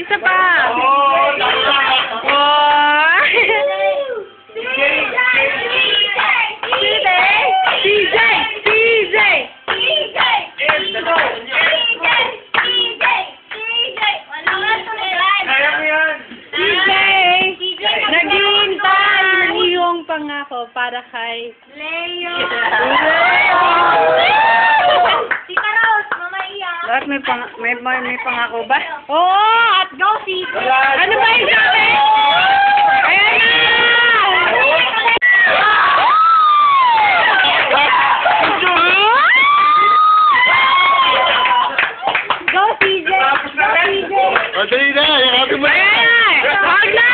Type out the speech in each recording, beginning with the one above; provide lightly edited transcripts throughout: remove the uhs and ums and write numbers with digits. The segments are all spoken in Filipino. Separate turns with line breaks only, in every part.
Isa pa.
Oh, tama.
Oh. Pangako para kay
Leo!
Leo!
Tita Rose, mamaiya.
Lahat may pangako ba? Oo! At go, si... Ano ba yung sabi? Ayan na! Go, CJ! Go, CJ!
Madali na, yakapin mo na.
Ayan! Wag na!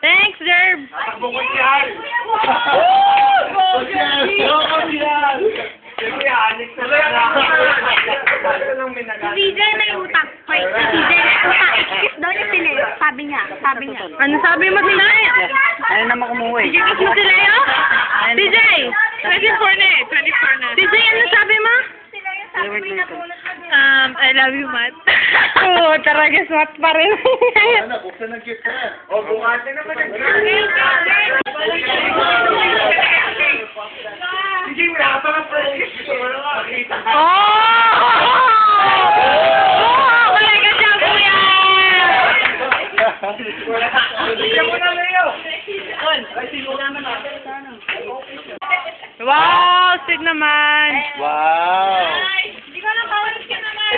Thanks, Derb!
Takbo ko siyan!
CJ may utak. Wait, CJ may utak. Kiss daw niya si Leo. Sabi niya.
Ano sabi mo, CJ?
Ayaw naman kumuwi.
CJ, kiss mo si Leo? CJ! 24 na eh. 24 na. CJ, ano sabi mo? I love you, Matt. Oo, talaga smart pa rin.
Ano, buksan ng gift na. O, bukasin naman ang gift. Sige, wala ka pa ng present. Makita ka.
Kulay ka dyan, kuya!
Bigyan mo na, Leo.
Wow, sweet naman.
Wow.
Hindi ko na pawalis ka naman.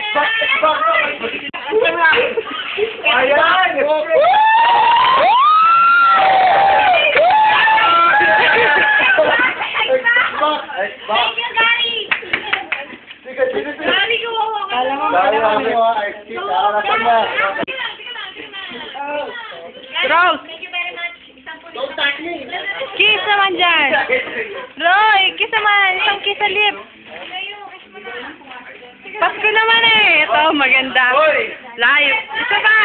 Ayan!
Thank you, Gary. Gary, gumawa ka.
Alam mo, Rose,
Thank you very much.
Don't touch me.
kiss naman dyan. Roy, kiss naman. Isang kiss sa lip. Pasko naman eh. Ito, maganda. Live. Isa pa.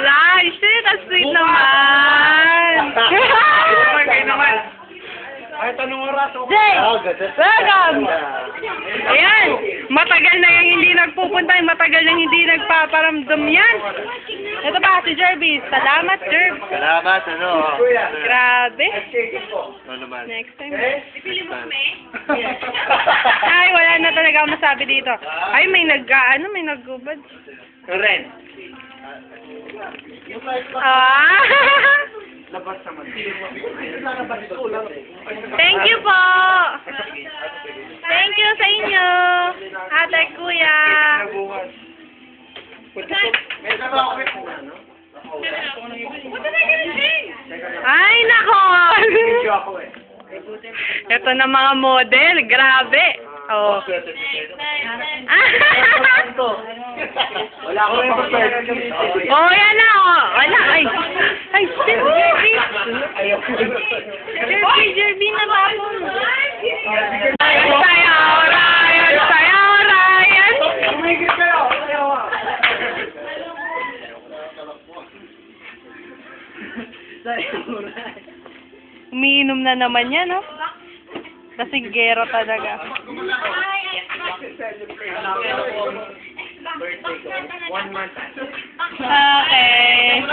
Live. Shit, ang sweet naman.
Kahit anong oras.
Jay, welcome. Ayan. Matagal na yung hindi nagpupunta. Matagal na hindi nagpaparamdam yan. Ito pa, si Jerby. Salamat, Jerb.
Salamat, ano.
Grabe.
Ano naman?
Next time. Ay, wala na talaga ako masabi dito. Ay, may may naggubad.
Ren.
Ah!
Labas naman.
Thank you po! Thank you sa inyo! Ate, kuya! Ay, nako! Ito na mga model. Grabe! Oh.
Wala ko rin
Oh, yan na, oh. Wala, ay. Ay, Jerby. Jerby na ba ako? Sayo, Ryan. Sayo, Ryan.
Umigil kayo.
Umiinom na naman yan, no? Lasinggero talaga. Okay.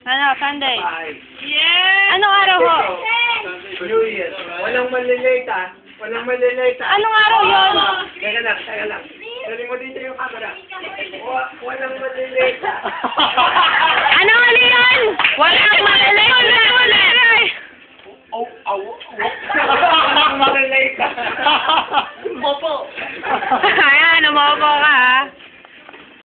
Ano, Sunday?
Yeah!
Anong araw ho?
New Year. Walang malilate, ah. Walang malilate, ah.
Anong araw yun?
Teka lang. Galing mo dito yung camera. Walang malilate, ah.
Ano ulit yan? Walang malilate.